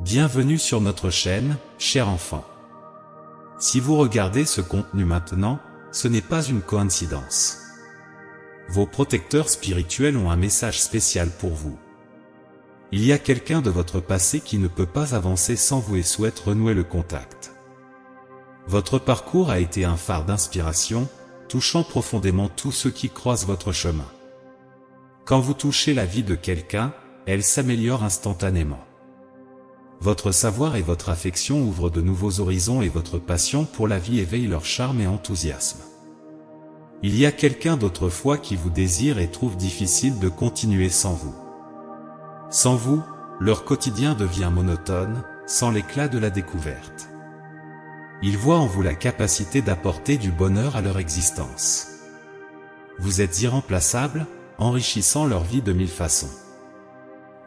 Bienvenue sur notre chaîne, cher enfant. Si vous regardez ce contenu maintenant, ce n'est pas une coïncidence. Vos protecteurs spirituels ont un message spécial pour vous. Il y a quelqu'un de votre passé qui ne peut pas avancer sans vous et souhaite renouer le contact. Votre parcours a été un phare d'inspiration, touchant profondément tous ceux qui croisent votre chemin. Quand vous touchez la vie de quelqu'un, elle s'améliore instantanément. Votre savoir et votre affection ouvrent de nouveaux horizons et votre passion pour la vie éveille leur charme et enthousiasme. Il y a quelqu'un d'autrefois qui vous désire et trouve difficile de continuer sans vous. Sans vous, leur quotidien devient monotone, sans l'éclat de la découverte. Ils voient en vous la capacité d'apporter du bonheur à leur existence. Vous êtes irremplaçable, enrichissant leur vie de mille façons.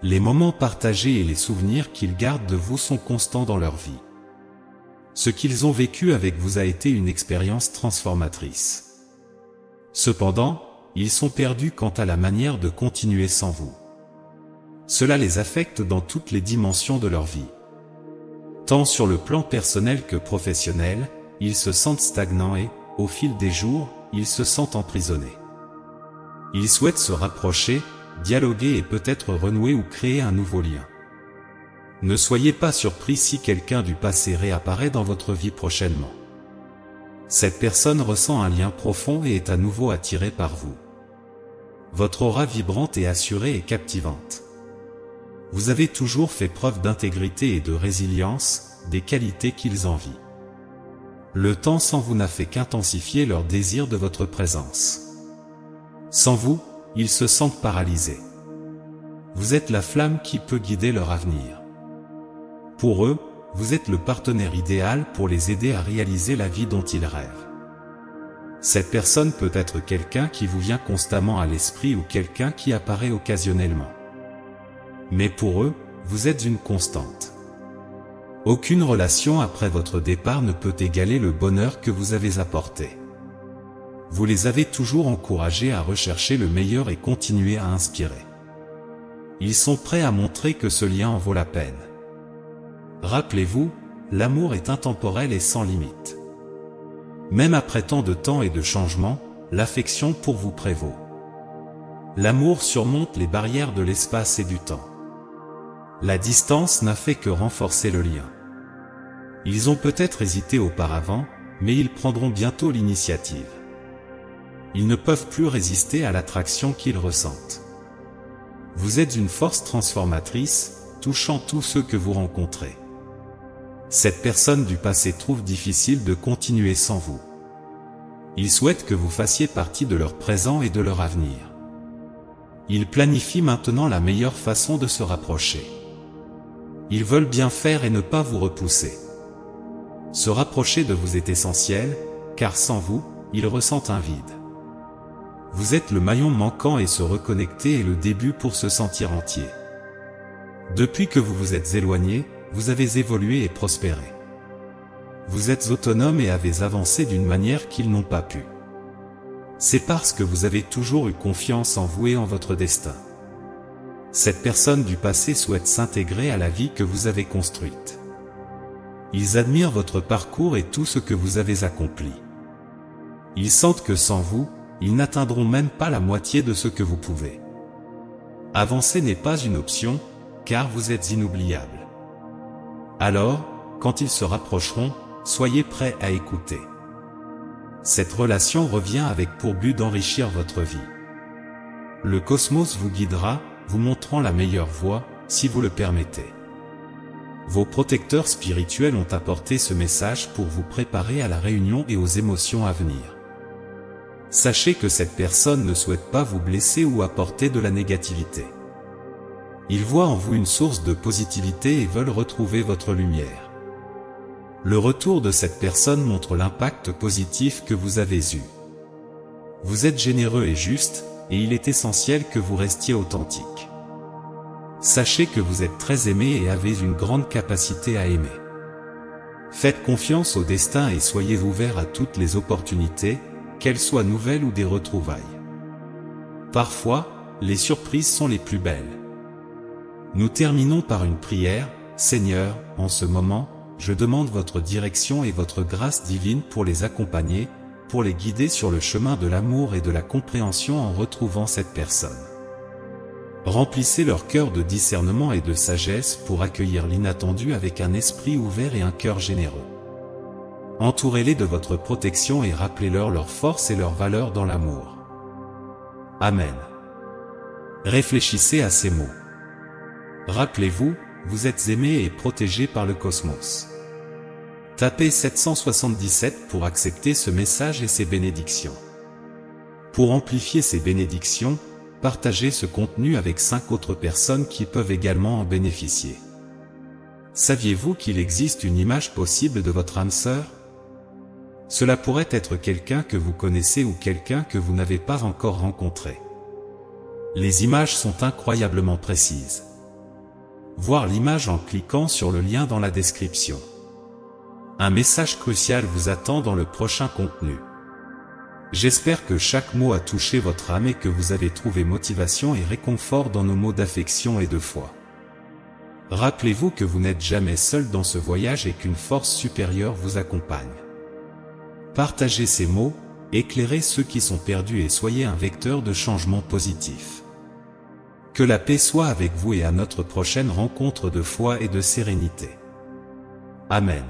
Les moments partagés et les souvenirs qu'ils gardent de vous sont constants dans leur vie. Ce qu'ils ont vécu avec vous a été une expérience transformatrice. Cependant, ils sont perdus quant à la manière de continuer sans vous. Cela les affecte dans toutes les dimensions de leur vie. Tant sur le plan personnel que professionnel, ils se sentent stagnants et, au fil des jours, ils se sentent emprisonnés. Ils souhaitent se rapprocher, dialoguer et peut-être renouer ou créer un nouveau lien. Ne soyez pas surpris si quelqu'un du passé réapparaît dans votre vie prochainement. Cette personne ressent un lien profond et est à nouveau attirée par vous. Votre aura vibrante et assurée est captivante. Vous avez toujours fait preuve d'intégrité et de résilience, des qualités qu'ils envient. Le temps sans vous n'a fait qu'intensifier leur désir de votre présence. Sans vous, ils se sentent paralysés. Vous êtes la flamme qui peut guider leur avenir. Pour eux, vous êtes le partenaire idéal pour les aider à réaliser la vie dont ils rêvent. Cette personne peut être quelqu'un qui vous vient constamment à l'esprit ou quelqu'un qui apparaît occasionnellement. Mais pour eux, vous êtes une constante. Aucune relation après votre départ ne peut égaler le bonheur que vous avez apporté. Vous les avez toujours encouragés à rechercher le meilleur et continuer à inspirer. Ils sont prêts à montrer que ce lien en vaut la peine. Rappelez-vous, l'amour est intemporel et sans limite. Même après tant de temps et de changements, l'affection pour vous prévaut. L'amour surmonte les barrières de l'espace et du temps. La distance n'a fait que renforcer le lien. Ils ont peut-être hésité auparavant, mais ils prendront bientôt l'initiative. Ils ne peuvent plus résister à l'attraction qu'ils ressentent. Vous êtes une force transformatrice, touchant tous ceux que vous rencontrez. Cette personne du passé trouve difficile de continuer sans vous. Ils souhaitent que vous fassiez partie de leur présent et de leur avenir. Ils planifient maintenant la meilleure façon de se rapprocher. Ils veulent bien faire et ne pas vous repousser. Se rapprocher de vous est essentiel, car sans vous, ils ressentent un vide. Vous êtes le maillon manquant et se reconnecter est le début pour se sentir entier. Depuis que vous vous êtes éloigné, vous avez évolué et prospéré. Vous êtes autonome et avez avancé d'une manière qu'ils n'ont pas pu. C'est parce que vous avez toujours eu confiance en vous et en votre destin. Cette personne du passé souhaite s'intégrer à la vie que vous avez construite. Ils admirent votre parcours et tout ce que vous avez accompli. Ils sentent que sans vous, ils n'atteindront même pas la moitié de ce que vous pouvez. Avancer n'est pas une option, car vous êtes inoubliable. Alors, quand ils se rapprocheront, soyez prêts à écouter. Cette relation revient avec pour but d'enrichir votre vie. Le cosmos vous guidera, vous montrant la meilleure voie, si vous le permettez. Vos protecteurs spirituels ont apporté ce message pour vous préparer à la réunion et aux émotions à venir. Sachez que cette personne ne souhaite pas vous blesser ou apporter de la négativité. Ils voient en vous une source de positivité et veulent retrouver votre lumière. Le retour de cette personne montre l'impact positif que vous avez eu. Vous êtes généreux et juste, et il est essentiel que vous restiez authentique. Sachez que vous êtes très aimé et avez une grande capacité à aimer. Faites confiance au destin et soyez ouverts à toutes les opportunités, qu'elles soient nouvelles ou des retrouvailles. Parfois, les surprises sont les plus belles. Nous terminons par une prière. Seigneur, en ce moment, je demande votre direction et votre grâce divine pour les accompagner, pour les guider sur le chemin de l'amour et de la compréhension en retrouvant cette personne. Remplissez leur cœur de discernement et de sagesse pour accueillir l'inattendu avec un esprit ouvert et un cœur généreux. Entourez-les de votre protection et rappelez-leur leur force et leur valeur dans l'amour. Amen. Réfléchissez à ces mots. Rappelez-vous, vous êtes aimés et protégés par le cosmos. Tapez 777 pour accepter ce message et ses bénédictions. Pour amplifier ces bénédictions, partagez ce contenu avec 5 autres personnes qui peuvent également en bénéficier. Saviez-vous qu'il existe une image possible de votre âme sœur? Cela pourrait être quelqu'un que vous connaissez ou quelqu'un que vous n'avez pas encore rencontré. Les images sont incroyablement précises. Voir l'image en cliquant sur le lien dans la description. Un message crucial vous attend dans le prochain contenu. J'espère que chaque mot a touché votre âme et que vous avez trouvé motivation et réconfort dans nos mots d'affection et de foi. Rappelez-vous que vous n'êtes jamais seul dans ce voyage et qu'une force supérieure vous accompagne. Partagez ces mots, éclairez ceux qui sont perdus et soyez un vecteur de changement positif. Que la paix soit avec vous et à notre prochaine rencontre de foi et de sérénité. Amen.